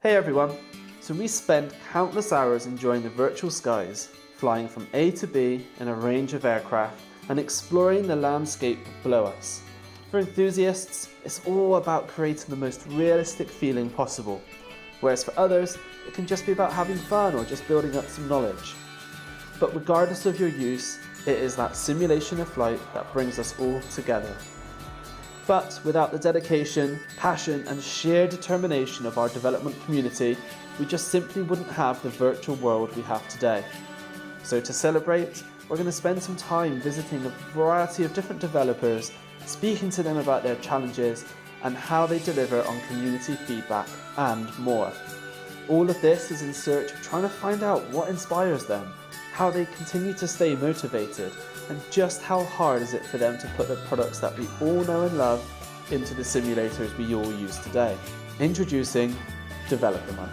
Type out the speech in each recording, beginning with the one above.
Hey everyone! So we spent countless hours enjoying the virtual skies, flying from A to B in a range of aircraft and exploring the landscape below us. For enthusiasts, it's all about creating the most realistic feeling possible, whereas for others, it can just be about having fun or just building up some knowledge. But regardless of your use, it is that simulation of flight that brings us all together. But without the dedication, passion and sheer determination of our development community, we just simply wouldn't have the virtual world we have today. So to celebrate, we're going to spend some time visiting a variety of different developers, speaking to them about their challenges and how they deliver on community feedback and more. All of this is in search of trying to find out what inspires them, how they continue to stay motivated, and just how hard is it for them to put the products that we all know and love into the simulators we all use today. Introducing Developer Month.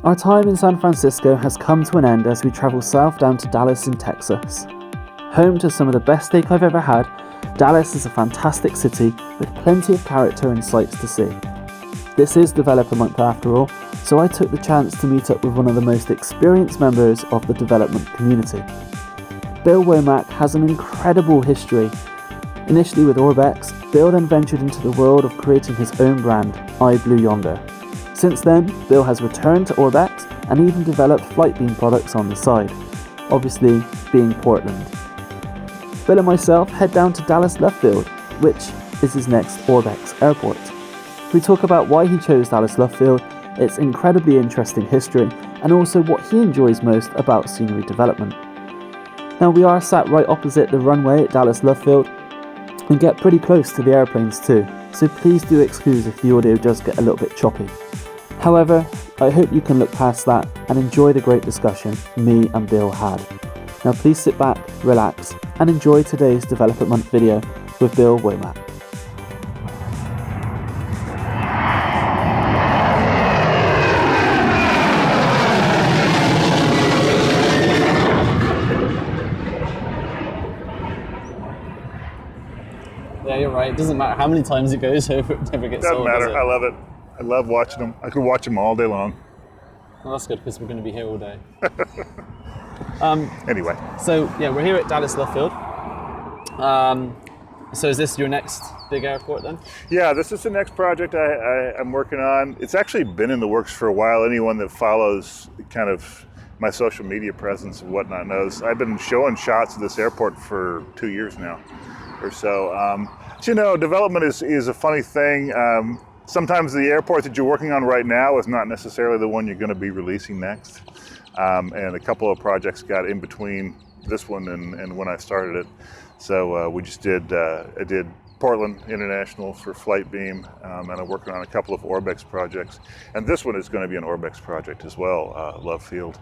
Our time in San Francisco has come to an end as we travel south down to Dallas in Texas. Home to some of the best steak I've ever had, Dallas is a fantastic city with plenty of character and sights to see. This is Developer Month after all, so I took the chance to meet up with one of the most experienced members of the development community. Bill Womack has an incredible history. Initially with Orbx, Bill then ventured into the world of creating his own brand, iblueyonder. Since then, Bill has returned to Orbx and even developed Flightbeam products on the side, obviously being Portland. Bill and myself head down to Dallas Love Field, which is his next Orbx airport. We talk about why he chose Dallas Love Field, its incredibly interesting history, and also what he enjoys most about scenery development. Now we are sat right opposite the runway at Dallas Love Field and get pretty close to the airplanes too, so please do excuse if the audio does get a little bit choppy. However, I hope you can look past that and enjoy the great discussion me and Bill had. Now please sit back, relax, and enjoy today's Developer Month video with Bill Womack. Yeah, you're right. It doesn't matter how many times it goes over, it never gets old. Doesn't matter. Does it? I love it. I love watching them. I could watch them all day long. Well, that's good because we're going to be here all day. Anyway. So yeah, we're here at Dallas Love Field. So is this your next big airport then? Yeah, this is the next project I'm working on. It's actually been in the works for a while. Anyone that follows kind of my social media presence and whatnot knows I've been showing shots of this airport for 2 years now or so. So, you know, development is a funny thing. Sometimes the airport that you're working on right now is not necessarily the one you're going to be releasing next. And a couple of projects got in between this one and when I started it. So we just I did Portland International for Flightbeam, and I'm working on a couple of Orbx projects. And this one is going to be an Orbx project as well, Love Field.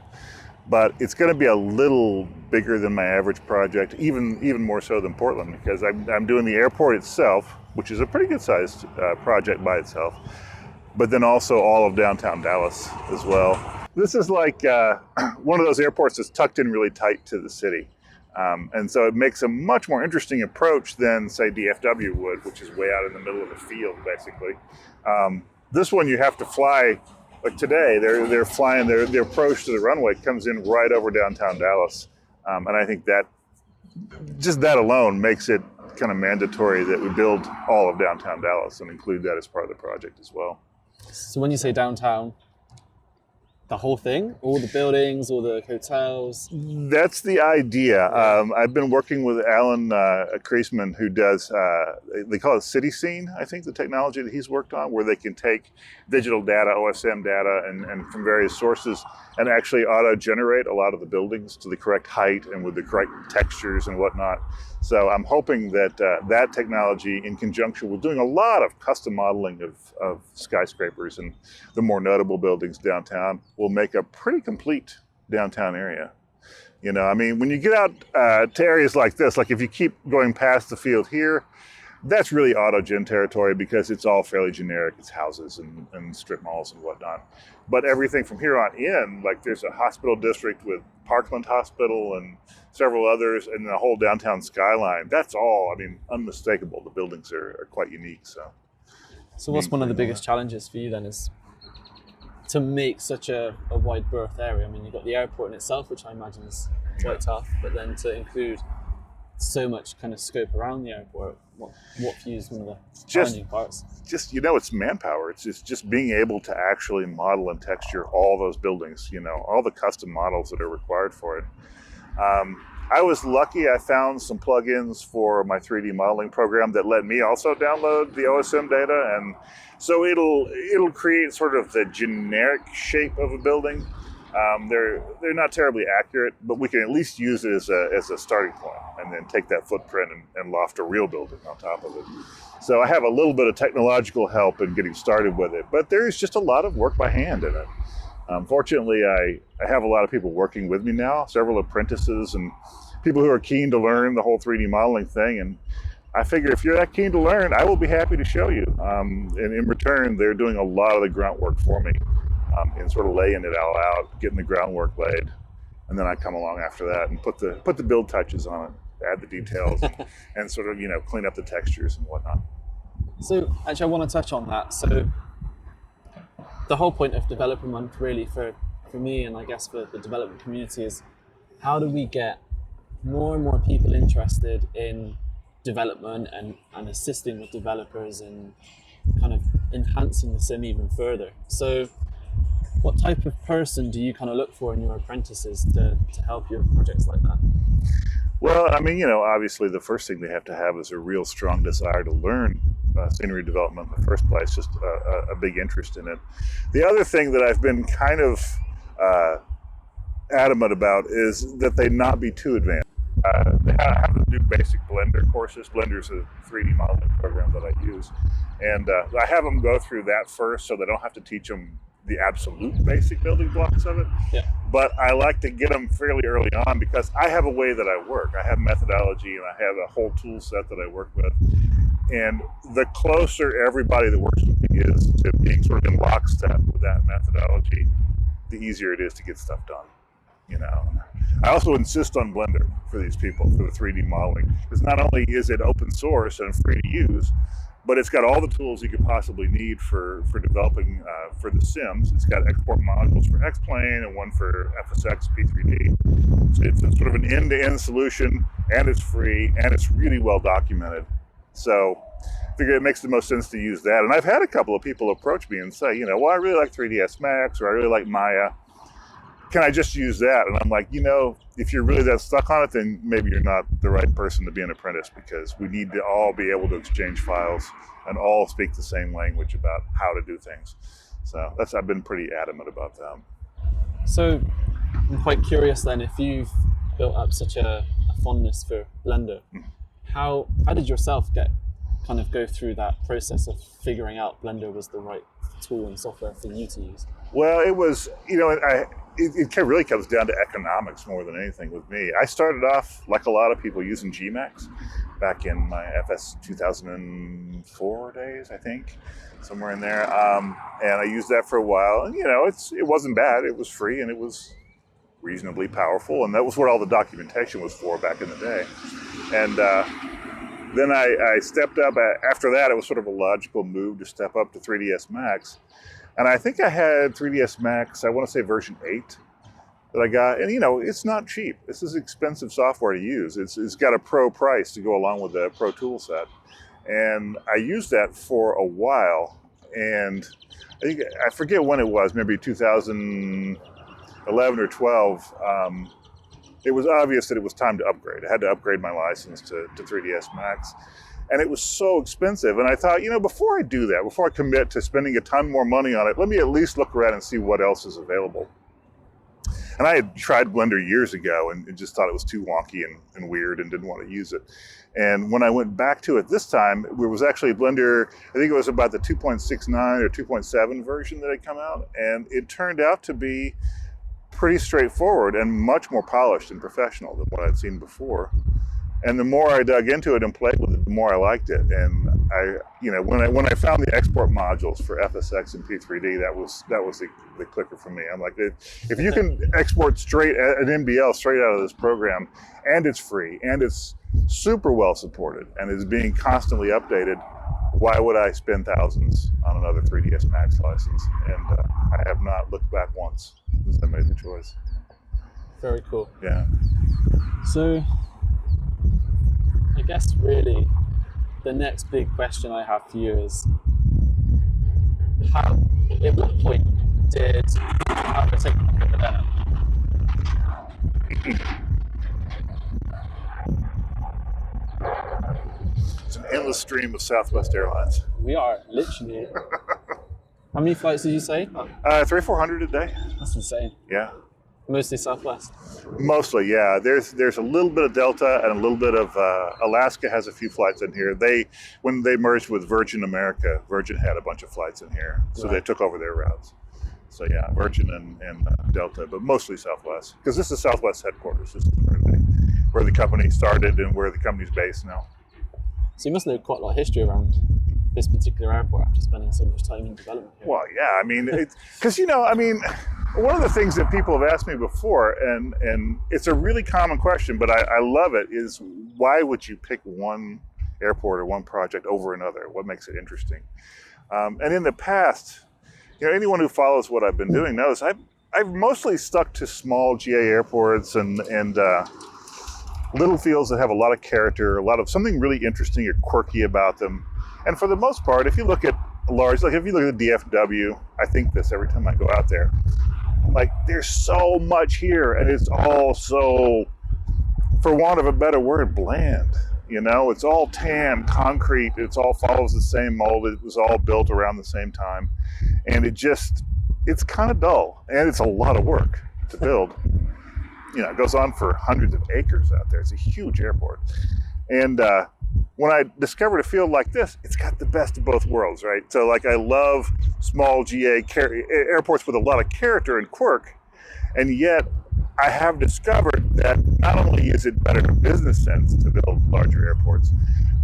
But it's going to be a little bigger than my average project, even more so than Portland, because I'm doing the airport itself, which is a pretty good sized project by itself, but then also all of downtown Dallas as well. This is like one of those airports that's tucked in really tight to the city. And so it makes a much more interesting approach than, say, DFW would, which is way out in the middle of the field, basically. This one you have to fly. Like today, they're flying, their approach to the runway comes in right over downtown Dallas. And I think that, just that alone makes it kind of mandatory that we build all of downtown Dallas and include that as part of the project as well. So when you say downtown, the whole thing? All the buildings, all the hotels? That's the idea. I've been working with Alan Kreisman, who does, they call it City Scene, I think, the technology that he's worked on, where they can take digital data, OSM data, and from various sources, and actually auto-generate a lot of the buildings to the correct height and with the correct textures and whatnot. So I'm hoping that that technology, in conjunction with doing a lot of custom modeling of skyscrapers and the more notable buildings downtown, will make a pretty complete downtown area. You know, I mean, when you get out to areas like this, like if you keep going past the field here, that's really auto-gen territory because it's all fairly generic. It's houses and strip malls and whatnot. But everything from here on in, like there's a hospital district with Parkland Hospital and several others, and the whole downtown skyline. That's all, I mean, unmistakable. The buildings are quite unique. So So what's one of the biggest challenges for you then is to make such a wide berth area? I mean, you've got the airport in itself, which I imagine is quite tough, but then to include so much kind of scope around the airport, what for you is one of the challenging parts? Just, it's manpower. It's just being able to actually model and texture all those buildings, all the custom models that are required for it. I was lucky. I found some plugins for my 3D modeling program that let me also download the OSM data, and so it'll create sort of the generic shape of a building. They're not terribly accurate, but we can at least use it as a starting point, and then take that footprint and loft a real building on top of it. So I have a little bit of technological help in getting started with it, but there's just a lot of work by hand in it. Fortunately, I have a lot of people working with me now, several apprentices and people who are keen to learn the whole 3D modeling thing. And I figure if you're that keen to learn, I will be happy to show you. And in return, they're doing a lot of the grunt work for me and sort of laying it all out, getting the groundwork laid. And then I come along after that and put the build touches on it, add the details and sort of, clean up the textures and whatnot. So actually I want to touch on that. So the whole point of Developer Month really for me, and I guess for the development community, is how do we get more and more people interested in development and assisting with developers and kind of enhancing the sim even further. So what type of person do you kind of look for in your apprentices to help you with projects like that? Well, I mean, obviously the first thing they have to have is a real strong desire to learn scenery development in the first place, just a big interest in it. The other thing that I've been kind of adamant about is that they not be too advanced. They have to do basic Blender courses. Blender's a 3D modeling program that I use. And I have them go through that first so they don't have to teach them the absolute basic building blocks of it. Yeah. But I like to get them fairly early on because I have a way that I work. I have methodology and I have a whole tool set that I work with. And the closer everybody that works with me is to being sort of in lockstep with that methodology, the easier it is to get stuff done. I also insist on Blender for these people, for the 3D modeling, because not only is it open source and free to use, but it's got all the tools you could possibly need for developing for the sims. It's got export modules for X-Plane and one for FSX P3D. So it's sort of an end-to-end solution, and it's free, and it's really well documented. So I figure it makes the most sense to use that. And I've had a couple of people approach me and say, well, I really like 3ds Max, or I really like Maya. Can I just use that? And I'm like, if you're really that stuck on it, then maybe you're not the right person to be an apprentice, because we need to all be able to exchange files and all speak the same language about how to do things. So I've been pretty adamant about that. So I'm quite curious then, if you've built up such a fondness for Blender, how did yourself go through that process of figuring out Blender was the right tool and software for you to use? Well, it was, it really comes down to economics more than anything with me. I started off, like a lot of people, using Gmax back in my FS 2004 days, I think, somewhere in there. And I used that for a while. And, it wasn't bad. It was free and it was reasonably powerful. And that was what all the documentation was for back in the day. And then I stepped up. After that, it was sort of a logical move to step up to 3ds Max. And I think I had 3ds Max, I want to say version 8 that I got. And, it's not cheap. This is expensive software to use. It's got a pro price to go along with the pro tool set. And I used that for a while. And I forget when it was, maybe 2011 or 12. It was obvious that it was time to upgrade. I had to upgrade my license to 3ds Max. And it was so expensive. And I thought, before I do that, before I commit to spending a ton more money on it, let me at least look around and see what else is available. And I had tried Blender years ago and just thought it was too wonky and weird and didn't want to use it. And when I went back to it this time, it was actually Blender, I think it was about the 2.69 or 2.7 version that had come out. And it turned out to be pretty straightforward and much more polished and professional than what I'd seen before. And the more I dug into it and played with it, the more I liked it. And when I found the export modules for FSX and P3D, that was the clicker for me. I'm like, if you can export an NBL straight out of this program, and it's free, and it's super well supported, and is being constantly updated, why would I spend thousands on another 3ds Max license? And I have not looked back once since I made the choice. Very cool. Yeah. So I guess really the next big question I have for you is at what point did Alpha take over then? It's an endless stream of Southwest Airlines. We are literally. How many flights did you say? 300-400 a day. That's insane. Yeah. Mostly Southwest. Mostly, yeah. There's a little bit of Delta and a little bit of Alaska has a few flights in here. When they merged with Virgin America, Virgin had a bunch of flights in here, so they took over their routes. So yeah, Virgin and Delta, but mostly Southwest, because this is Southwest headquarters. This is where the company started and where the company's based now. So you must know quite a lot of history around this particular airport after spending so much time in development here. Well, yeah, I mean, because one of the things that people have asked me before, and it's a really common question, but I love it, is why would you pick one airport or one project over another? What makes it interesting? And in the past, anyone who follows what I've been doing knows I've mostly stuck to small GA airports and little fields that have a lot of character, something really interesting or quirky about them. And for the most part, if you look at if you look at the DFW, I think this every time I go out there, like there's so much here and it's all so, for want of a better word, bland. It's all tan, concrete, it all follows the same mold, it was all built around the same time. And it's kind of dull and it's a lot of work to build. It goes on for hundreds of acres out there. It's a huge airport. And when I discovered a field like this, it's got the best of both worlds, right? So I love small GA airports with a lot of character and quirk, and yet I have discovered that not only is it better in business sense to build larger airports,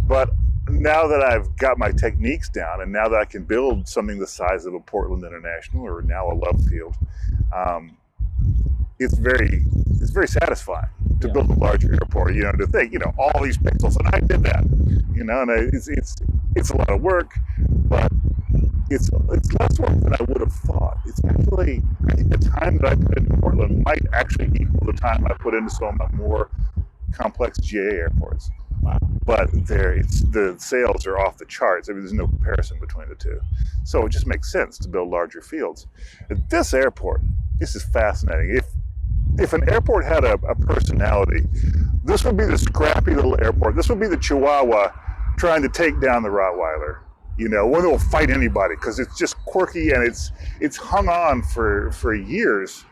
but now that I've got my techniques down and now that I can build something the size of a Portland International or now a Love Field, it's very satisfying to build a larger airport, to think, all these pixels, and I did that, and it's a lot of work, but it's less work than I would have thought. It's actually, I think the time that I put into Portland might actually equal the time I put into some of my more complex GA airports. Wow. But the sales are off the charts. I mean, there's no comparison between the two. So it just makes sense to build larger fields. At this airport, this is fascinating. If an airport had a personality, this would be the scrappy little airport. This would be the Chihuahua trying to take down the Rottweiler. One that will fight anybody because it's just quirky and it's hung on for years.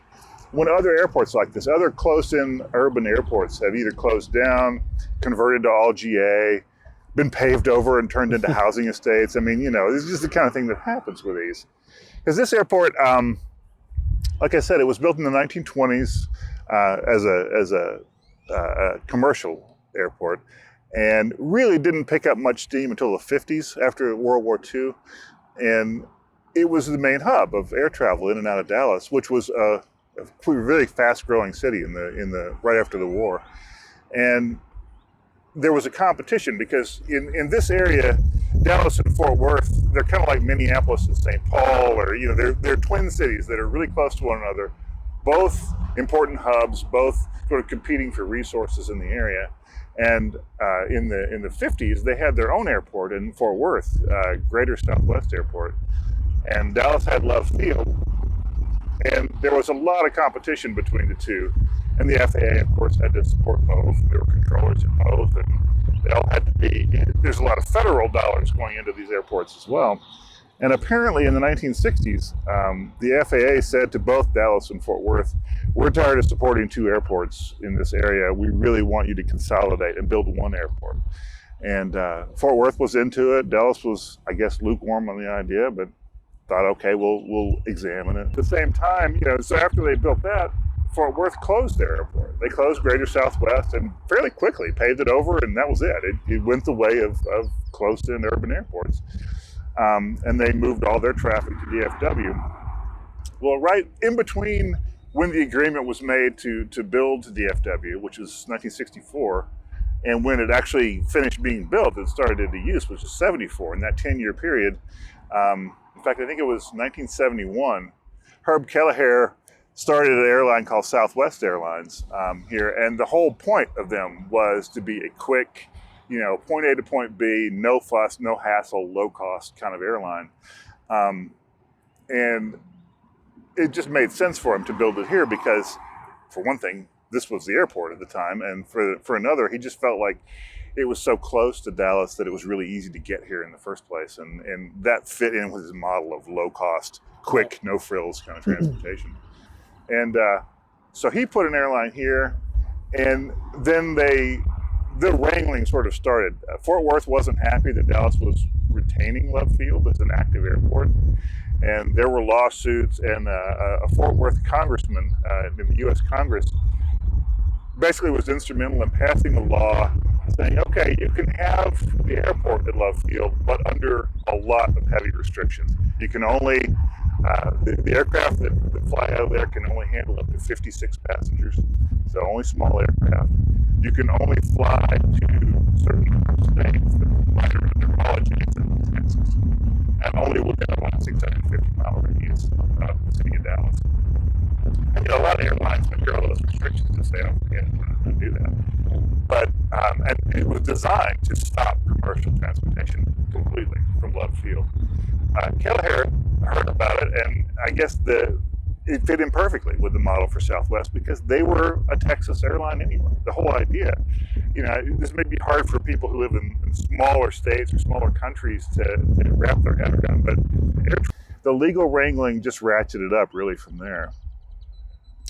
When other airports like this, other close-in urban airports have either closed down, converted to all GA, been paved over and turned into housing estates. I mean, this is just the kind of thing that happens with these. Because this airport, like I said, it was built in the 1920s as a commercial airport, and really didn't pick up much steam until the 50s after World War II. And it was the main hub of air travel in and out of Dallas, which was a really fast-growing city in the right after the war. And there was a competition because in this area, Dallas and Fort Worth, they're kind of like Minneapolis and St. Paul, or they're twin cities that are really close to one another, both important hubs, both sort of competing for resources in the area. And in the 50s, they had their own airport in Fort Worth, Greater Southwest Airport, and Dallas had Love Field. And there was a lot of competition between the two. And the FAA, of course, had to support both. There were controllers in both, and they all had to be, there's a lot of federal dollars going into these airports as well. And apparently in the 1960s, the FAA said to both Dallas and Fort Worth, we're tired of supporting two airports in this area. We really want you to consolidate and build one airport. And Fort Worth was into it. Dallas was, I guess, lukewarm on the idea, but thought, okay, we'll examine it. At the same time, so after they built that, Fort Worth closed their airport. They closed Greater Southwest and fairly quickly paved it over, and that was it. It went the way of close-in urban airports. And they moved all their traffic to DFW. Well, right in between when the agreement was made to build DFW, which was 1964, And when it actually finished being built and started into use, which was 74, in that 10-year period. In fact, I think it was 1971, Herb Kelleher started an airline called Southwest Airlines here. And the whole point of them was to be a quick, point A to point B, no fuss, no hassle, low cost kind of airline. And it just made sense for him to build it here because, for one thing, this was the airport at the time, and for another, he just felt like it was so close to Dallas that it was really easy to get here in the first place, and that fit in with his model of low cost, quick, no frills kind of transportation. And so he put an airline here, and then the wrangling sort of started. Fort Worth wasn't happy that Dallas was retaining Love Field as an active airport, and there were lawsuits, and a Fort Worth congressman in the U.S. Congress basically was instrumental in passing a law saying, okay, you can have the airport at Love Field, but under a lot of heavy restrictions. You can only, the aircraft that fly out of there can only handle up to 56 passengers, so only small aircraft. You can only fly to certain states that fly around their colleges in Texas, and only within a 650-mile radius of the city of Dallas. And, a lot of airlines make all those restrictions to say, oh, yeah, we're not going to do that. But and it was designed to stop commercial transportation completely from Love Field. Kelleher heard about it, and I guess it fit in perfectly with the model for Southwest because they were a Texas airline anyway. The whole idea, this may be hard for people who live in smaller states or smaller countries to wrap their head around, but the legal wrangling just ratcheted up really from there.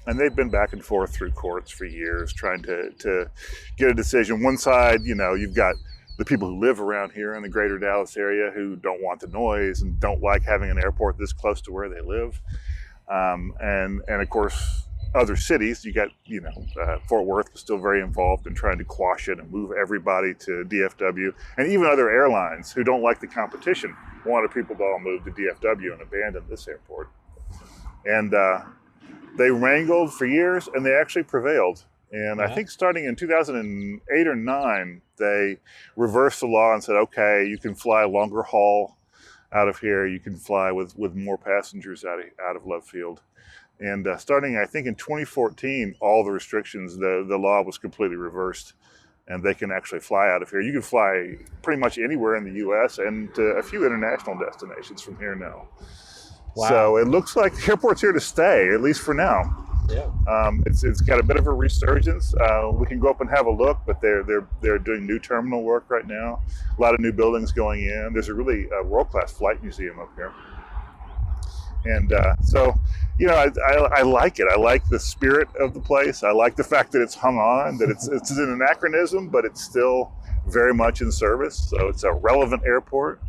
And they've been back and forth through courts for years trying to get a decision. One side, you've got the people who live around here in the greater Dallas area who don't want the noise and don't like having an airport this close to where they live. And of course, other cities, you got, Fort Worth was still very involved in trying to quash it and move everybody to DFW. And even other airlines who don't like the competition wanted people to all move to DFW and abandon this airport. And they wrangled for years, and they actually prevailed. And I think starting in 2008 or 9, they reversed the law and said, okay, you can fly longer haul out of here. You can fly with more passengers out of Love Field. And starting, I think, in 2014, all the restrictions, the law was completely reversed, and they can actually fly out of here. You can fly pretty much anywhere in the U.S. and to a few international destinations from here now. Wow. So it looks like the airport's here to stay, at least for now. Yeah. It's got a bit of a resurgence. We can go up and have a look, but they're doing new terminal work right now. A lot of new buildings going in. There's a really world-class flight museum up here. And so, I like it. I like the spirit of the place. I like the fact that it's hung on, that it's an anachronism, but it's still very much in service. So it's a relevant airport.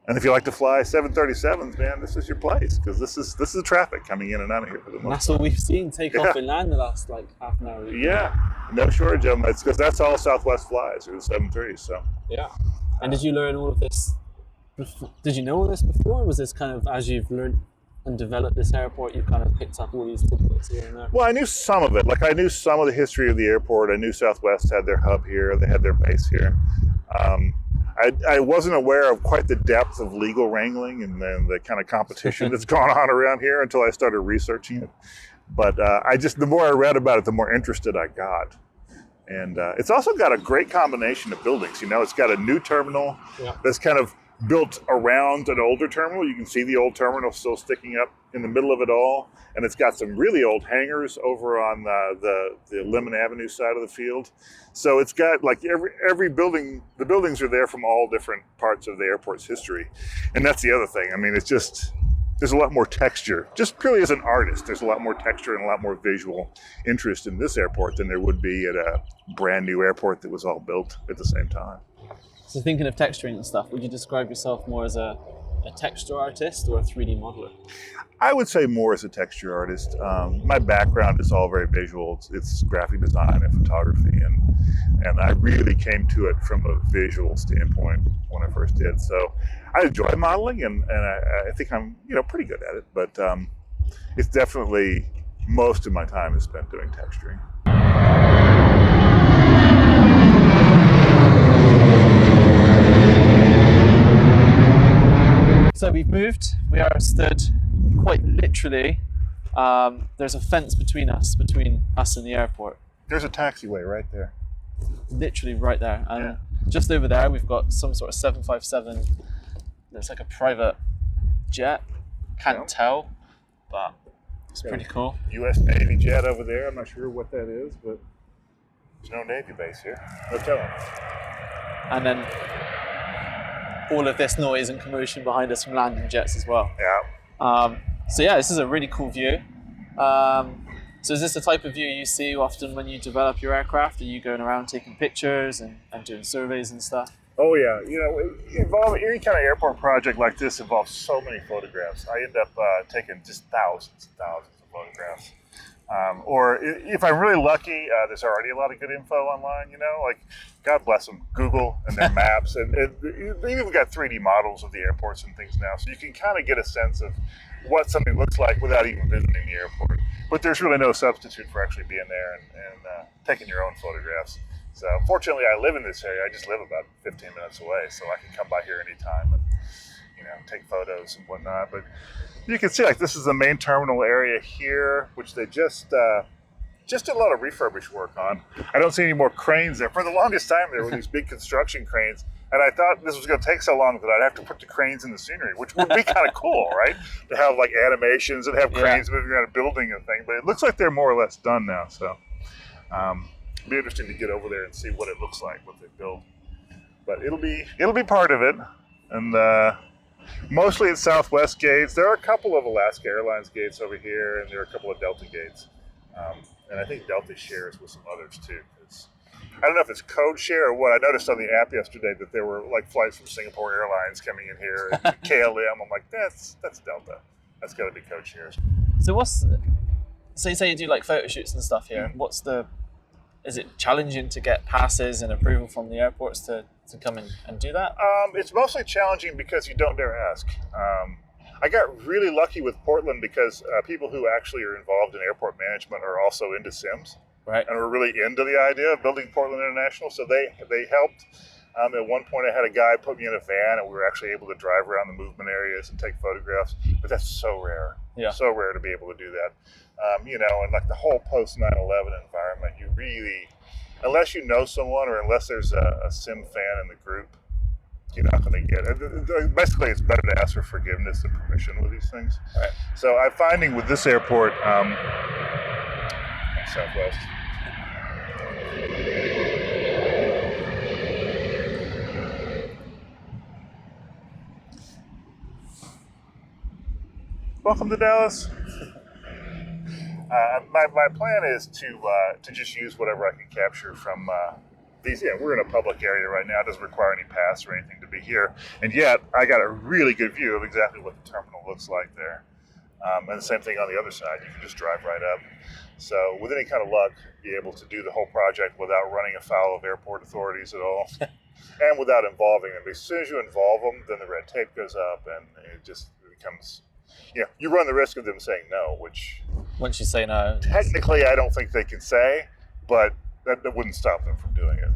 And if you like to fly 737s, man, this is your place because this is the traffic coming in and out of here for the most part. That's what we've seen take off and land the last half an hour. Yeah, no shortage of them. It's because that's all Southwest flies, or the 73s. So yeah. And did you learn all of this? Did you know all this before? Or was this kind of as you've learned and developed this airport, you kind of picked up all these tidbits here and there? Well, I knew some of it. Like I knew some of the history of the airport. I knew Southwest had their hub here. They had their base here. I wasn't aware of quite the depth of legal wrangling and then the kind of competition that's gone on around here until I started researching it. But the more I read about it, the more interested I got. And it's also got a great combination of buildings. It's got a new terminal that's kind of built around an older terminal. You can see the old terminal still sticking up in the middle of it all. And it's got some really old hangars over on the Lemon Avenue side of the field. So it's got like every building, the buildings are there from all different parts of the airport's history. And that's the other thing. I mean, it's just, there's a lot more texture. Just purely as an artist, there's a lot more texture and a lot more visual interest in this airport than there would be at a brand new airport that was all built at the same time. So thinking of texturing and stuff, would you describe yourself more as a texture artist or a 3D modeler? I would say more as a texture artist. My background is all very visual. It's graphic design and photography, and I really came to it from a visual standpoint when I first did. So I enjoy modeling, and I think I'm pretty good at it. But it's definitely most of my time is spent doing texturing. stood quite literally. There's a fence between us and the airport. There's a taxiway right there. Literally right there. And just over there, we've got some sort of 757. There's like a private jet. Can't tell, but it's pretty cool. U.S. Navy jet over there. I'm not sure what that is, but there's no Navy base here. No telling. And then all of this noise and commotion behind us from landing jets as well. Yeah. So yeah, this is a really cool view. So is this the type of view you see often when you develop your aircraft? Are you going around taking pictures and doing surveys and stuff? Oh yeah, any kind of airport project like this involves so many photographs. I end up taking just thousands and thousands of photographs. Or if I'm really lucky, there's already a lot of good info online, like God bless them, Google and their maps. And they even got 3D models of the airports and things now. So you can kind of get a sense of what something looks like without even visiting the airport. But there's really no substitute for actually being there and taking your own photographs. So fortunately, I live in this area. I just live about 15 minutes away, so I can come by here anytime and take photos and whatnot. But you can see this is the main terminal area here, which they just did a lot of refurbished work on. I don't see any more cranes there. For the longest time, there were these big construction cranes, and I thought this was going to take so long that I'd have to put the cranes in the scenery, which would be kind of cool, right? To have animations and have cranes moving around a building and thing. But it looks like they're more or less done now. So it'll be interesting to get over there and see what it looks like, what they build. But it'll be part of it, and mostly it's Southwest gates. There are a couple of Alaska Airlines gates over here, and there are a couple of Delta gates. And I think Delta shares with some others too. I don't know if it's code share or what. I noticed on the app yesterday that there were flights from Singapore Airlines coming in here, and KLM. I'm like, that's Delta. That's got to be code shares. So so you say you do photo shoots and stuff here. Mm-hmm. Is it challenging to get passes and approval from the airports to come in and do that? It's mostly challenging because you don't dare ask. I got really lucky with Portland because people who actually are involved in airport management are also into sims. Right. And we're really into the idea of building Portland International. So they helped. At one point I had a guy put me in a van and we were actually able to drive around the movement areas and take photographs. But that's so rare. Yeah. So rare to be able to do that. And the whole post 9/11 environment, you really, unless you know someone or unless there's a sim fan in the group, you're not going to get it. Basically, it's better to ask for forgiveness than permission with these things. Right. So I'm finding with this airport, Southwest. Welcome to Dallas. My plan is to just use whatever I can capture from these. Yeah, we're in a public area right now. It doesn't require any pass or anything to be here. And yet, I got a really good view of exactly what the terminal looks like there. And the same thing on the other side. You can just drive right up. So with any kind of luck, be able to do the whole project without running afoul of airport authorities at all. And without involving them. As soon as you involve them, then the red tape goes up and it just becomes... you run the risk of them saying no, which... Once you say no... Technically, I don't think they can say, but that wouldn't stop them from doing it.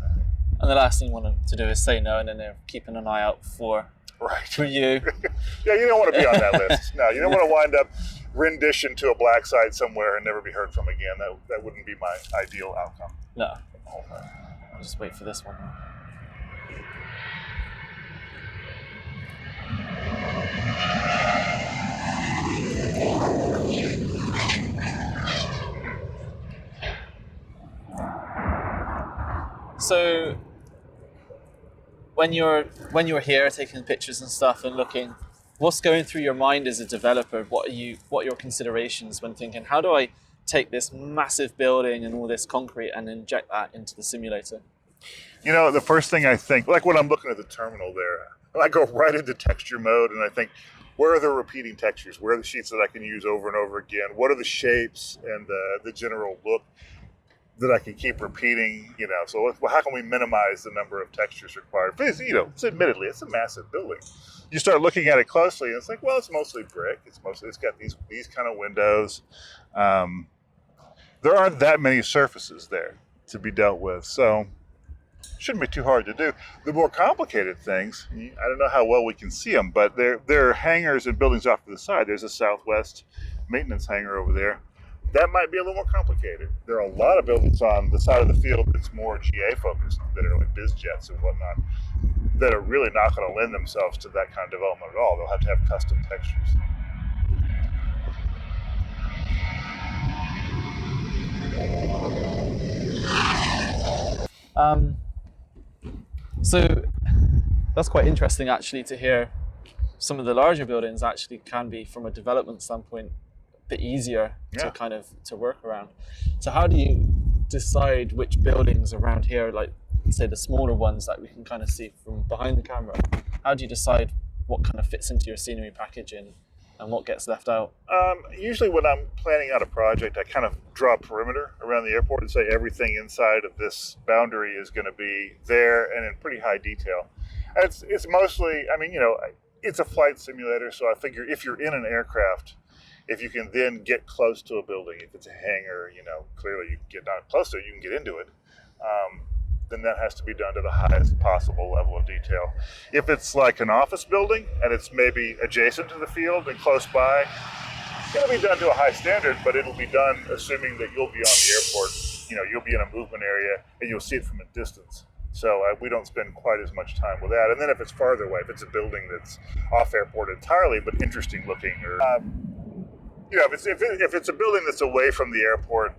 And the last thing you want to do is say no, and then they're keeping an eye out for you. Yeah, you don't want to be on that list. No, you don't want to wind up rendition to a black site somewhere and never be heard from again. That wouldn't be my ideal outcome. No. I'll just wait for this one. So when you're here taking pictures and stuff and looking, what's going through your mind as a developer? What are your considerations when thinking, how do I take this massive building and all this concrete and inject that into the simulator? The first thing I think, like when I'm looking at the terminal there, I go right into texture mode and I think, where are the repeating textures? Where are the sheets that I can use over and over again? What are the shapes and the general look that I can keep repeating? So how can we minimize the number of textures required? Because, admittedly, it's a massive building. You start looking at it closely and it's like, well, it's mostly brick. It's got these kind of windows. There aren't that many surfaces there to be dealt with. So shouldn't be too hard to do. The more complicated things, I don't know how well we can see them, but there are hangars and buildings off to the side. There's a Southwest maintenance hangar over there. That might be a little more complicated. There are a lot of buildings on the side of the field that's more GA focused, that are like biz jets and whatnot, that are really not going to lend themselves to that kind of development at all. They'll have to have custom textures. So that's quite interesting actually to hear some of the larger buildings actually can be, from a development standpoint, a bit easier to kind of to work around. So how do you decide which buildings around here, like say the smaller ones that we can kind of see from behind the camera, how do you decide what kind of fits into your scenery package and what gets left out? Usually when I'm planning out a project, I kind of draw a perimeter around the airport and say everything inside of this boundary is going to be there and in pretty high detail. And it's mostly, I mean, it's a flight simulator, so I figure if you're in an aircraft, if you can then get close to a building, if it's a hangar, clearly you can get down close to it, you can get into it. Then that has to be done to the highest possible level of detail. If it's like an office building and it's maybe adjacent to the field and close by, it's going to be done to a high standard, but it'll be done assuming that you'll be on the airport. You'll be in a movement area and you'll see it from a distance. So we don't spend quite as much time with that. And then if it's farther away, if it's a building that's off airport entirely but interesting looking, or if it's a building that's away from the airport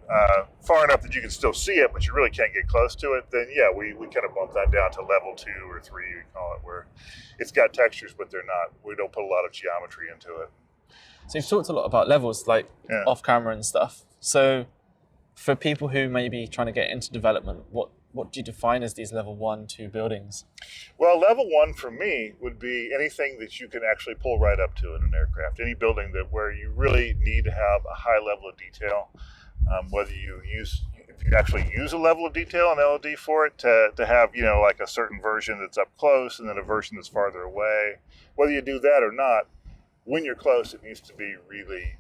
far enough that you can still see it, but you really can't get close to it, then we kind of bump that down to level 2 or 3, we call it, where it's got textures, but we don't put a lot of geometry into it. So you've talked a lot about levels, like off camera and stuff. So for people who may be trying to get into development, what do you define as these level 1, 2 buildings? Well, level 1 for me would be anything that you can actually pull right up to in an aircraft. Any building where you really need to have a high level of detail, if you actually use a level of detail in LED for it to have, like a certain version that's up close and then a version that's farther away. Whether you do that or not, when you're close, it needs to be really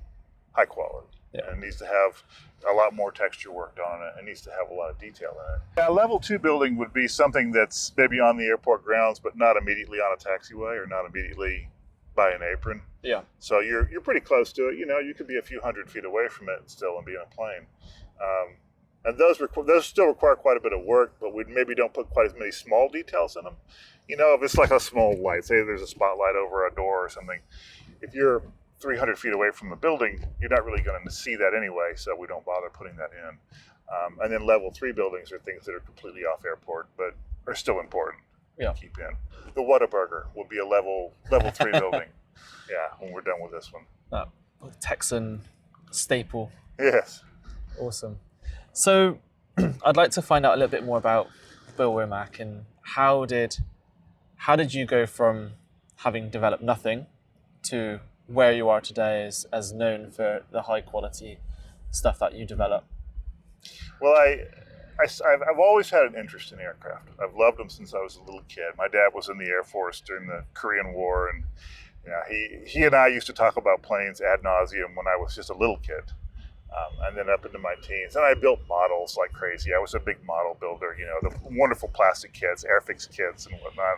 high quality. Yeah. And it needs to have a lot more texture worked on it. It needs to have a lot of detail in it. A level 2 building would be something that's maybe on the airport grounds, but not immediately on a taxiway or not immediately by an apron. Yeah. So you're pretty close to it. You could be a few hundred feet away from it still and be in a plane. And those still require quite a bit of work, but we maybe don't put quite as many small details in them. If it's like a small light, say there's a spotlight over a door or something, if you're 300 feet away from the building, you're not really going to see that anyway, so we don't bother putting that in. And then level 3 buildings are things that are completely off airport, but are still important to keep in. The Whataburger will be a level 3 building, when we're done with this one. Texan staple. Yes. Awesome. So I'd like to find out a little bit more about Bill Womack and how did you go from having developed nothing to where you are today as known for the high quality stuff that you develop? Well, I've always had an interest in aircraft. I've loved them since I was a little kid. My dad was in the Air Force during the Korean War, and he and I used to talk about planes ad nauseum when I was just a little kid, and then up into my teens. And I built models like crazy. I was a big model builder, the wonderful plastic kits, Airfix kits and whatnot.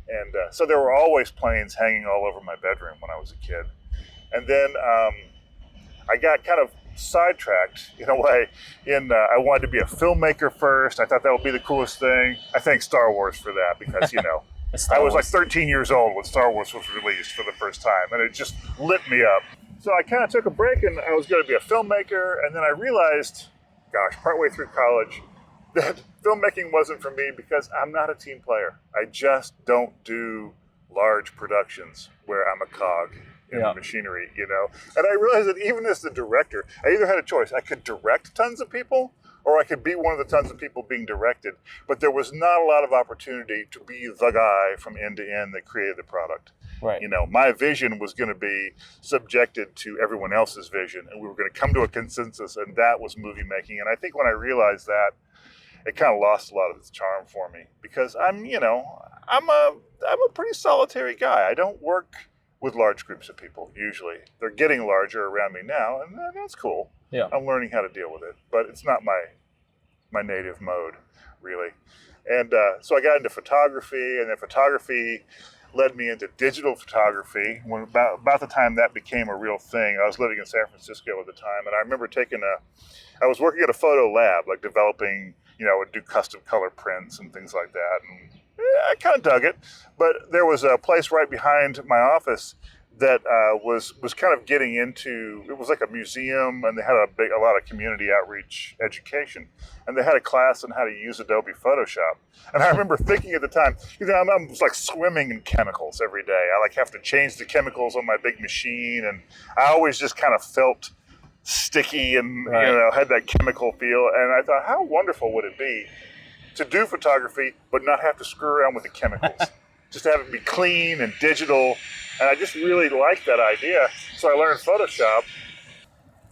And so there were always planes hanging all over my bedroom when I was a kid. And then I got kind of sidetracked in a way. I wanted to be a filmmaker first. I thought that would be the coolest thing. I thank Star Wars for that because, I was like 13 years old when Star Wars was released for the first time, and it just lit me up. So I kind of took a break, and I was going to be a filmmaker, and then I realized, partway through college, that filmmaking wasn't for me because I'm not a team player. I just don't do large productions where I'm a cog in the machinery, And I realized that even as the director, I either had a choice. I could direct tons of people, or I could be one of the tons of people being directed. But there was not a lot of opportunity to be the guy from end to end that created the product. Right. My vision was going to be subjected to everyone else's vision, and we were going to come to a consensus, and that was movie making. And I think when I realized that, it kind of lost a lot of its charm for me because I'm a pretty solitary guy. I don't work with large groups of people usually. They're getting larger around me now, and that's cool. Yeah. I'm learning how to deal with it, but it's not my native mode. really. And so I got into photography, and then photography led me into digital photography. When about the time that became a real thing, I was living in San Francisco at the time, and I remember I was working at a photo lab, like developing, would do custom color prints and things like that. And I kind of dug it, but there was a place right behind my office that was kind of getting into, it was like a museum, and they had a lot of community outreach education, and they had a class on how to use Adobe Photoshop. And I remember thinking at the time, I'm like swimming in chemicals every day. I like have to change the chemicals on my big machine, and I always just kind of felt sticky and had that chemical feel. And I thought, how wonderful would it be to do photography but not have to screw around with the chemicals? Just have it be clean and digital. And I just really liked that idea. So I learned Photoshop.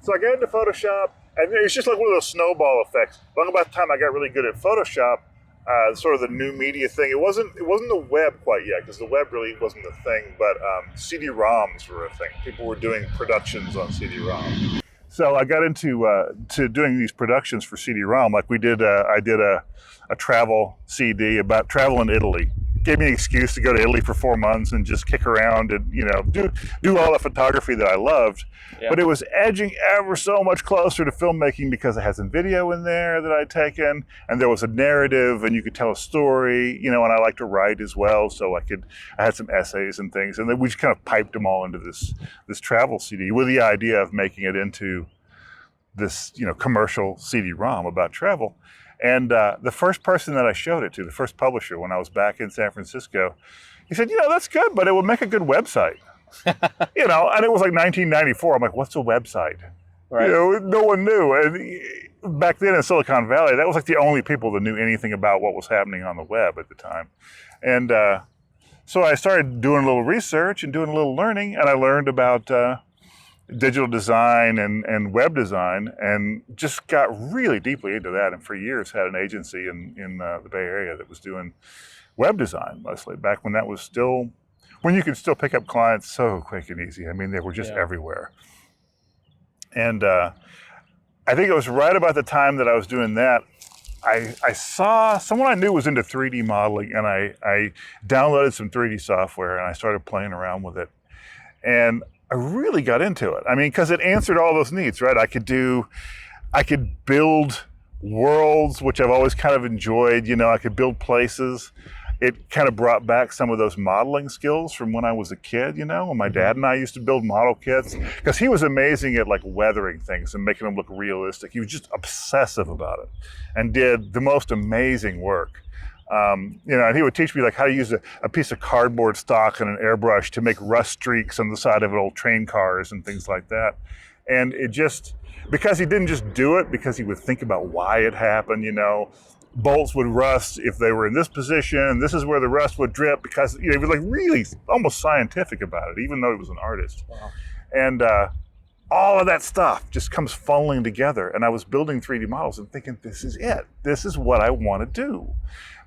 So I got into Photoshop, and it's just like one of those snowball effects. Long about the time I got really good at Photoshop, sort of the new media thing. It wasn't the web quite yet, because the web really wasn't a thing, but CD-ROMs were a thing. People were doing productions on CD-ROM. So I got into to doing these productions for CD-ROM. Like I did a travel CD about travel in Italy. Gave me an excuse to go to Italy for 4 months and just kick around and do all the photography that I loved. Yeah. But it was edging ever so much closer to filmmaking because it had some video in there that I'd taken, and there was a narrative, and you could tell a story, and I like to write as well, so I had some essays and things, and then we just kind of piped them all into this travel CD with the idea of making it into this commercial CD-ROM about travel. And the first person that I showed it to, the first publisher, when I was back in San Francisco, he said, that's good, but it will make a good website. And it was like 1994. I'm like, what's a website? Right. No one knew. And back then in Silicon Valley, that was like the only people that knew anything about what was happening on the web at the time. And so I started doing a little research and doing a little learning, and I learned about digital design and web design, and just got really deeply into that. And for years had an agency in the Bay Area that was doing web design mostly, back when when you could still pick up clients so quick and easy. I mean, they were just everywhere. And I think it was right about the time that I was doing that, I saw someone I knew was into 3D modeling, and I downloaded some 3D software and I started playing around with it. And I really got into it. I mean, because it answered all those needs, right? I could build worlds, which I've always kind of enjoyed. I could build places. It kind of brought back some of those modeling skills from when I was a kid, when my dad and I used to build model kits, because he was amazing at like weathering things and making them look realistic. He was just obsessive about it and did the most amazing work. And he would teach me like how to use a piece of cardboard stock and an airbrush to make rust streaks on the side of old train cars and things like that. And it just, because he didn't just do it, because he would think about why it happened, bolts would rust if they were in this position, this is where the rust would drip, because he was like really almost scientific about it, even though he was an artist. Wow. And all of that stuff just comes funneling together. And I was building 3D models and thinking, this is it. This is what I want to do.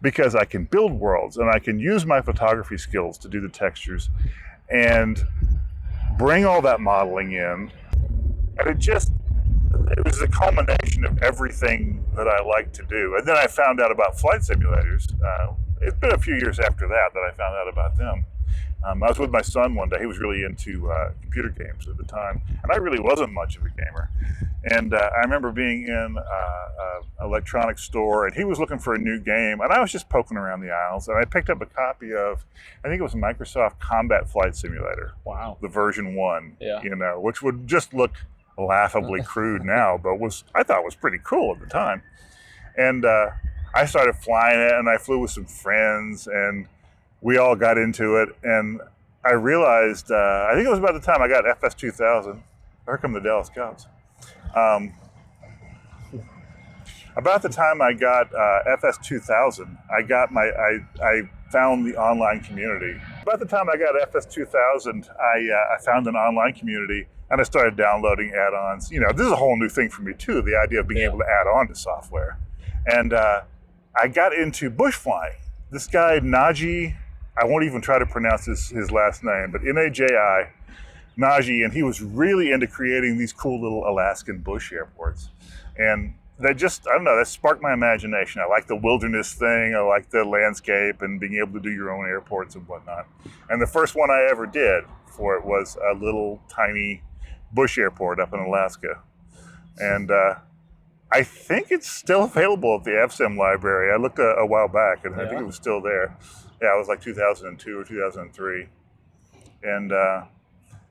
Because I can build worlds, and I can use my photography skills to do the textures and bring all that modeling in. And it was a culmination of everything that I like to do. And then I found out about flight simulators. It's been a few years after that I found out about them. I was with my son one day. He was really into computer games at the time, and I really wasn't much of a gamer. And I remember being in an electronics store, and he was looking for a new game, and I was just poking around the aisles, and I picked up a copy of, I think it was Microsoft Combat Flight Simulator. Wow. The version 1, which would just look laughably crude now, but I thought was pretty cool at the time. And I started flying it, and I flew with some friends, and we all got into it, and I realized, I think it was about the time I got FS 2000. Here come the Dallas Cubs. About the time I got FS 2000, I found the online community. About the time I got FS 2000, I found an online community, and I started downloading add-ons. This is a whole new thing for me too, the idea of being able to add on to software. And I got into bush flying. This guy, Naji, I won't even try to pronounce his last name, but Naji, Naji, and he was really into creating these cool little Alaskan bush airports. And that just, I don't know, that sparked my imagination. I like the wilderness thing. I like the landscape and being able to do your own airports and whatnot. And the first one I ever did for it was a little tiny bush airport up in Alaska. And I think it's still available at the FSEM library. I looked a while back and I think it was still there. Yeah, it was like 2002 or 2003. And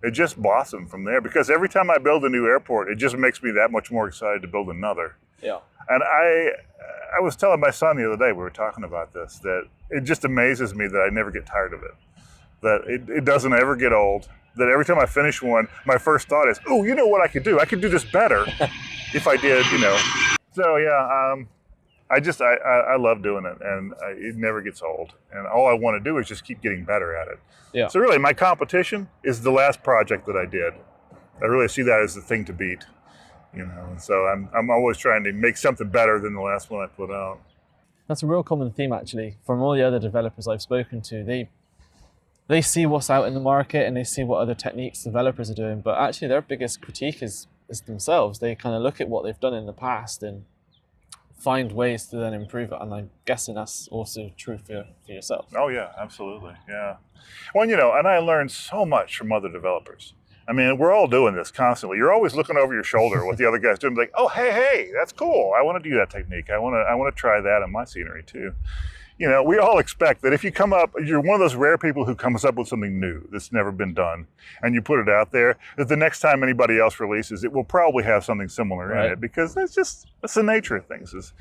it just blossomed from there, because every time I build a new airport, it just makes me that much more excited to build another. Yeah. And I was telling my son the other day, we were talking about this, that it just amazes me that I never get tired of it. That it doesn't ever get old. That every time I finish one, my first thought is, oh, you know what I could do? I could do this better if I did, you know. So yeah, I love doing it, and it never gets old. And all I want to do is just keep getting better at it. Yeah. So really, my competition is the last project that I did. I really see that as the thing to beat, you know. And so I'm always trying to make something better than the last one I put out. That's a real common theme, actually, from all the other developers I've spoken to. They see what's out in the market and they see what other techniques developers are doing, but actually their biggest critique is themselves. They kind of look at what they've done in the past and find ways to then improve it. And I'm guessing that's also true for yourself. Oh yeah, absolutely, yeah. Well, you know, and I learned so much from other developers. I mean, we're all doing this constantly. You're always looking over your shoulder what the other guy's doing, like, oh, hey, that's cool. I want to do that technique. I want to try that in my scenery too. You know, we all expect that if you come up, you're one of those rare people who comes up with something new that's never been done, and you put it out there, that the next time anybody else releases it will probably have something similar in it, because that's the nature of things. Is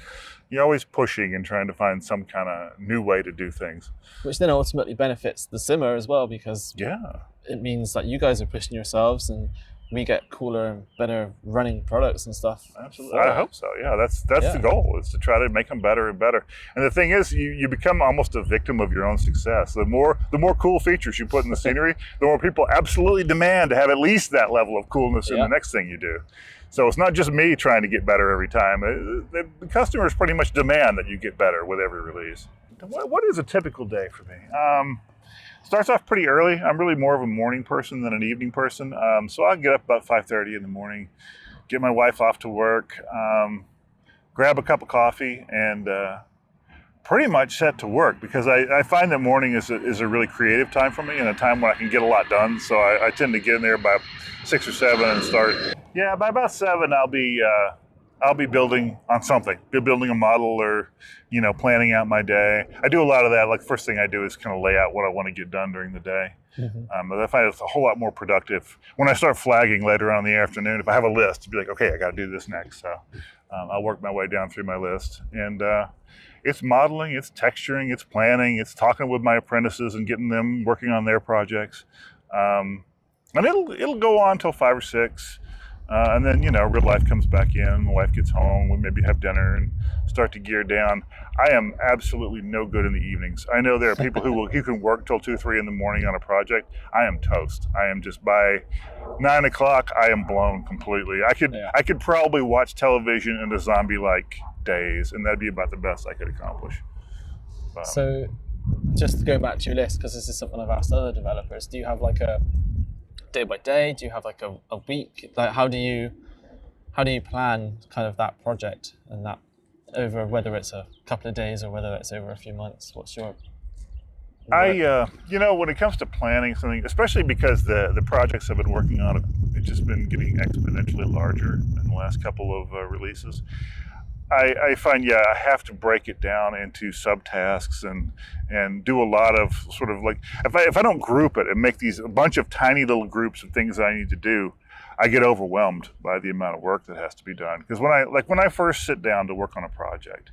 you're always pushing and trying to find some kind of new way to do things. Which then ultimately benefits the simmer as well, because yeah, it means that you guys are pushing yourselves and we get cooler and better running products and stuff. Absolutely. I hope so. Yeah, that's the goal, is to try to make them better and better. And the thing is, you become almost a victim of your own success. The more cool features you put in the scenery, the more people absolutely demand to have at least that level of coolness in the next thing you do. So it's not just me trying to get better every time. The customers pretty much demand that you get better with every release. What is a typical day for me? Starts off pretty early. I'm really more of a morning person than an evening person. So I'll get up about 5:30 in the morning, get my wife off to work, grab a cup of coffee, and pretty much set to work, because I find that morning is a really creative time for me, and a time when I can get a lot done. So I tend to get in there by 6 or 7 and start. Yeah, by about 7 I'll be building on something. Be building a model, or, you know, planning out my day. I do a lot of that. Like, first thing I do is kind of lay out what I want to get done during the day. But I find it's a whole lot more productive when I start flagging later on in the afternoon. If I have a list, to be like, okay, I got to do this next. So I'll work my way down through my list. And it's modeling, it's texturing, it's planning, it's talking with my apprentices and getting them working on their projects. And it'll go on till 5 or 6. And then, you know, real life comes back in, my wife gets home, we maybe have dinner and start to gear down. I am absolutely no good in the evenings. I know there are people who can work till 2, 3 in the morning on a project. I am toast. I am just, by 9 o'clock, I am blown completely. I could probably watch television in a zombie-like days, and that'd be about the best I could accomplish. So just to go back to your list, because this is something I've asked other developers, do you have like a day by day? Do you have like a week? Like, how do you plan kind of that project, and that over, whether it's a couple of days or whether it's over a few months? What's your you know, when it comes to planning something, especially because the projects I've been working on, it's just been getting exponentially larger in the last couple of releases. I find, I have to break it down into subtasks and do a lot of sort of like, if I don't group it and make a bunch of tiny little groups of things I need to do, I get overwhelmed by the amount of work that has to be done. Because when I first sit down to work on a project,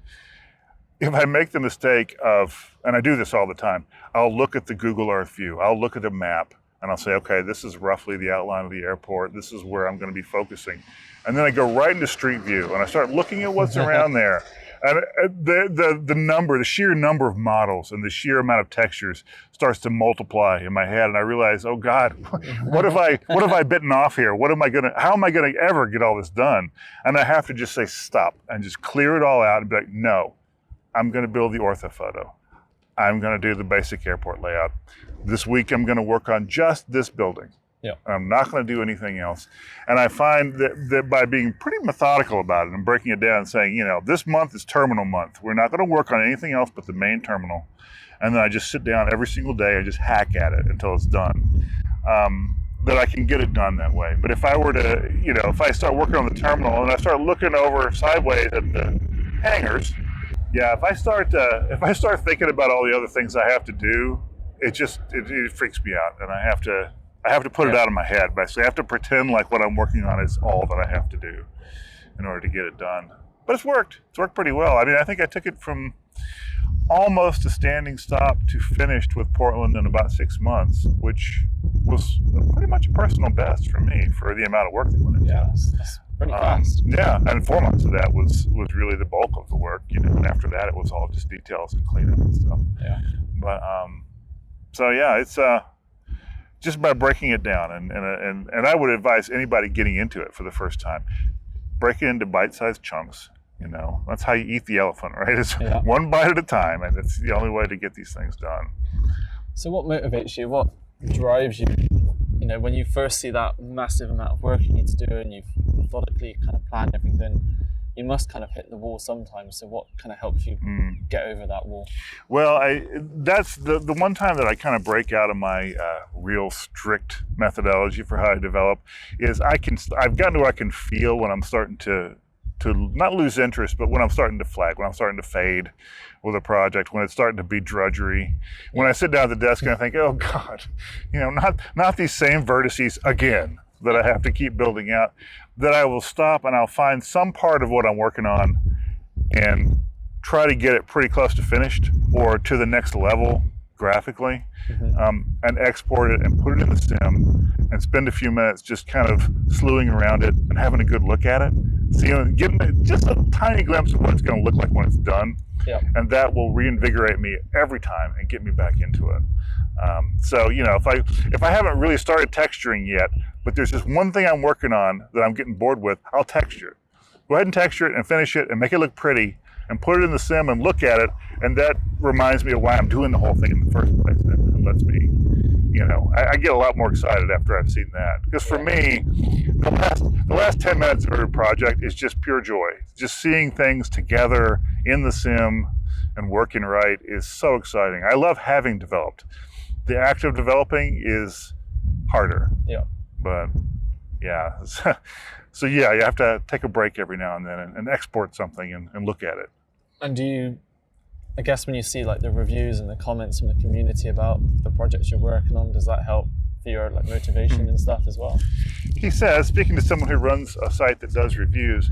if I make the mistake of, and I do this all the time, I'll look at the Google Earth view, I'll look at the map, and I'll say, okay, this is roughly the outline of the airport, this is where I'm going to be focusing. And then I go right into Street View, and I start looking at what's around there. And the sheer number of models and the sheer amount of textures starts to multiply in my head, and I realize, oh God, what have I bitten off here? How am I gonna ever get all this done? And I have to just say stop and just clear it all out and be like, no, I'm gonna build the orthophoto. I'm gonna do the basic airport layout. This week I'm gonna work on just this building. Yeah. I'm not going to do anything else. And I find that by being pretty methodical about it and breaking it down and saying, you know, this month is terminal month. We're not going to work on anything else but the main terminal. And then I just sit down every single day and just hack at it until it's done. That I can get it done that way. But if I were to, you know, if I start working on the terminal and I start looking over sideways at the hangars, yeah, if I start thinking about all the other things I have to do, it freaks me out, and I have to put it out of my head. Basically, I have to pretend like what I'm working on is all that I have to do in order to get it done. But it's worked. It's worked pretty well. I mean, I think I took it from almost a standing stop to finished with Portland in about 6 months, which was pretty much a personal best for me for the amount of work that went into it. Yeah, that's pretty fast. Yeah, and 4 months of that was really the bulk of the work, you know, and after that it was all just details and cleanup and stuff. Yeah. But so yeah, it's just by breaking it down, and I would advise anybody getting into it for the first time, break it into bite-sized chunks. You know, that's how you eat the elephant, right? It's one bite at a time, and it's the only way to get these things done. So what motivates you? What drives you? You know, when you first see that massive amount of work you need to do and you've methodically kind of planned everything, you must kind of hit the wall sometimes. So what kind of helps you get over that wall? Well, that's the one time that I kind of break out of my real strict methodology for how I develop is I've gotten to where I can feel when I'm starting to not lose interest, but when I'm starting to flag, when I'm starting to fade with a project, when it's starting to be drudgery, when I sit down at the desk and I think, oh God, you know, not these same vertices again that I have to keep building out, that I will stop and I'll find some part of what I'm working on and try to get it pretty close to finished or to the next level graphically, and export it and put it in the sim and spend a few minutes just kind of slewing around it and having a good look at it, getting just a tiny glimpse of what it's going to look like when it's done. Yep. And that will reinvigorate me every time and get me back into it. So, you know, if I haven't really started texturing yet, but there's just one thing I'm working on that I'm getting bored with, I'll texture it. Go ahead and texture it and finish it and make it look pretty and put it in the sim and look at it, and that reminds me of why I'm doing the whole thing in the first place. And lets me, you know, I get a lot more excited after I've seen that. Because for me, the last 10 minutes of every project is just pure joy. Just seeing things together in the sim and working right is so exciting. I love having developed. The act of developing is harder. Yeah. But yeah, so yeah, you have to take a break every now and then and export something and look at it. And do you, I guess when you see like the reviews and the comments from the community about the projects you're working on, does that help for your like motivation and stuff as well? He says, speaking to someone who runs a site that does reviews,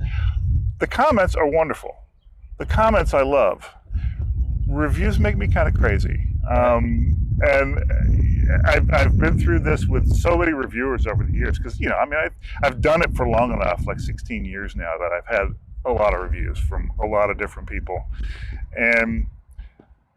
the comments are wonderful. The comments I love. Reviews make me kind of crazy. And I've been through this with so many reviewers over the years because, you know, I mean, I've done it for long enough, like 16 years now, that I've had a lot of reviews from a lot of different people. And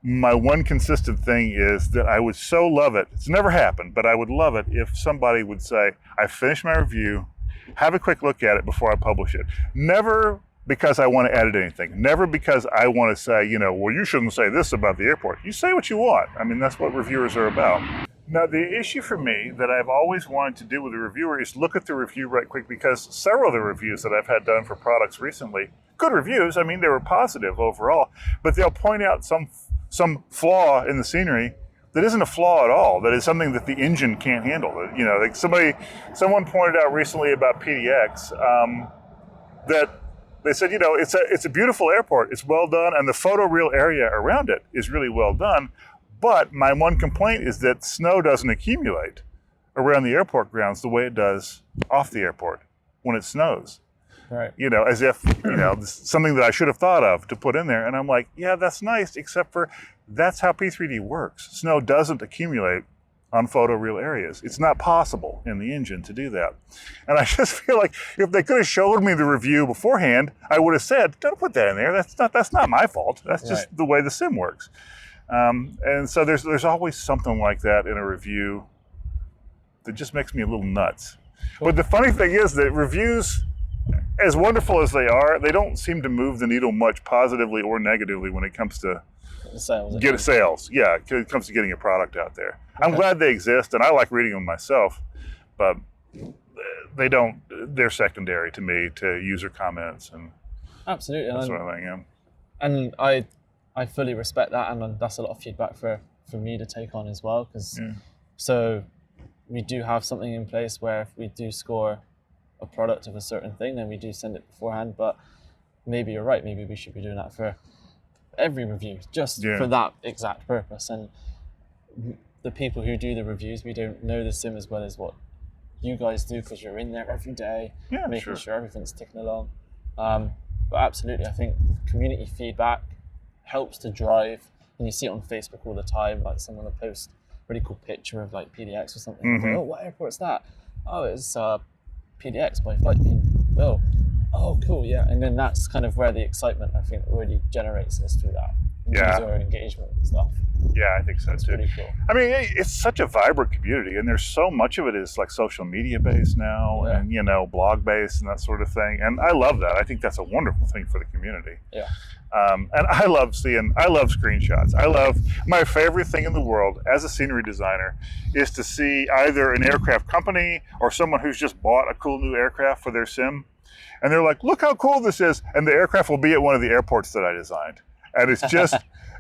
my one consistent thing is that I would so love it. It's never happened, but I would love it if somebody would say, I finished my review, have a quick look at it before I publish it. Never because I want to edit anything. Never because I want to say, you know, well, you shouldn't say this about the airport. You say what you want. I mean, that's what reviewers are about. Now, the issue for me that I've always wanted to do with a reviewer is look at the review right quick, because several of the reviews that I've had done for products recently, good reviews, I mean, they were positive overall, but they'll point out some flaw in the scenery that isn't a flaw at all, that is something that the engine can't handle. You know, like someone pointed out recently about PDX that they said, you know, it's a beautiful airport, it's well done, and the photoreal area around it is really well done. But my one complaint is that snow doesn't accumulate around the airport grounds the way it does off the airport when it snows. Right. You know, as if, you know, something that I should have thought of to put in there. And I'm like, yeah, that's nice, except for that's how P3D works. Snow doesn't accumulate on photoreal areas. It's not possible in the engine to do that. And I just feel like if they could have showed me the review beforehand, I would have said, don't put that in there. That's not my fault. That's just the way the sim works. And so there's always something like that in a review that just makes me a little nuts. But the funny thing is that reviews, as wonderful as they are, they don't seem to move the needle much positively or negatively when it comes to sales. Yeah, when it comes to getting a product out there. I'm glad they exist, and I like reading them myself. but they're secondary to me, to user comments and absolutely that sort of thing. Yeah. And I fully respect that, and that's a lot of feedback for me to take on as well, because so we do have something in place where if we do score a product of a certain thing, then we do send it beforehand. But maybe you're right, maybe we should be doing that for every review, just for that exact purpose. And the people who do the reviews, we don't know the sim as well as what you guys do, because you're in there every day, making sure everything's ticking along. But absolutely, I think community feedback helps to drive, and you see it on Facebook all the time, like someone will post a really cool picture of like PDX or something. Like, oh, what airport's that? Oh, it's PDX by Flightbeam. Oh, cool, yeah. And then that's kind of where the excitement, I think, really generates us through that user engagement and stuff. Yeah, I think so too. Pretty cool. I mean, it's such a vibrant community, and there's so much of it is like social media based now, and blog based and that sort of thing. And I love that. I think that's a wonderful thing for the community. Yeah. And I love screenshots. My favorite thing in the world as a scenery designer is to see either an aircraft company or someone who's just bought a cool new aircraft for their sim, and they're like, "Look how cool this is!" And the aircraft will be at one of the airports that I designed, and it's just.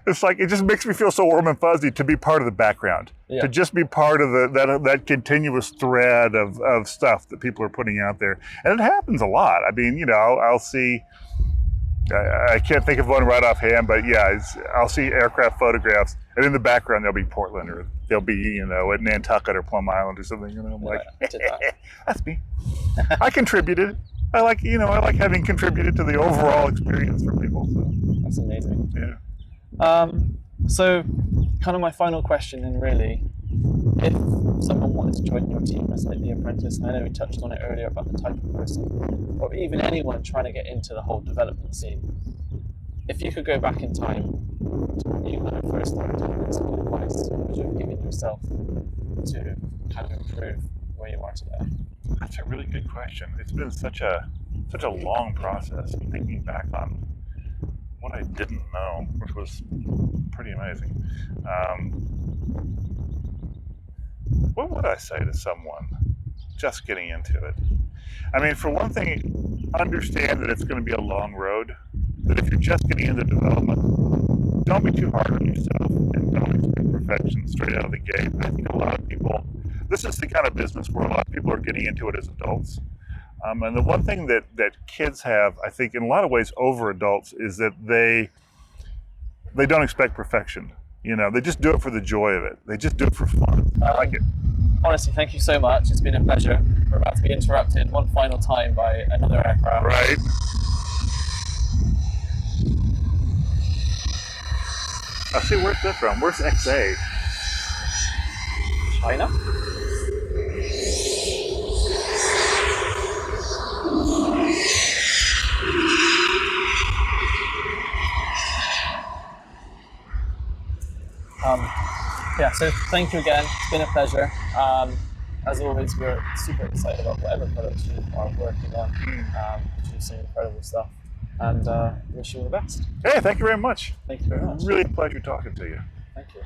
It's like, it just makes me feel so warm and fuzzy to be part of the background, to just be part of that continuous thread of stuff that people are putting out there. And it happens a lot. I mean, I'll see, I can't think of one right offhand, but I'll see aircraft photographs, and in the background there'll be Portland, or there'll be, at Nantucket or Plum Island or something, and I'm like, that's me. I contributed. I like having contributed to the overall experience for people. So. That's amazing. Yeah. So kind of my final question, and really, if someone wanted to join your team as like the apprentice, and I know we touched on it earlier about the type of person, or even anyone trying to get into the whole development scene, if you could go back in time to when you kind of first started doing this, what advice would you have given yourself to kind of improve where you are today? That's a really good question. It's been such a long process, thinking back on what I didn't know, which was pretty amazing. What would I say to someone just getting into it? I mean, for one thing, understand that it's going to be a long road, that if you're just getting into development, don't be too hard on yourself and don't expect perfection straight out of the gate. I think a lot of people, this is the kind of business where a lot of people are getting into it as adults. And the one thing that kids have, I think, in a lot of ways over adults, is that they don't expect perfection. They just do it for the joy of it. They just do it for fun. I like it. Honestly, thank you so much. It's been a pleasure. We're about to be interrupted one final time by another aircraft. Right. I see, where's this from? Where's XA? China? So thank you again. It's been a pleasure. As always, we're super excited about whatever products you are working on, producing incredible stuff, and wish you all the best. Hey, thank you very much. Thank you very much. Really a pleasure talking to you. Thank you.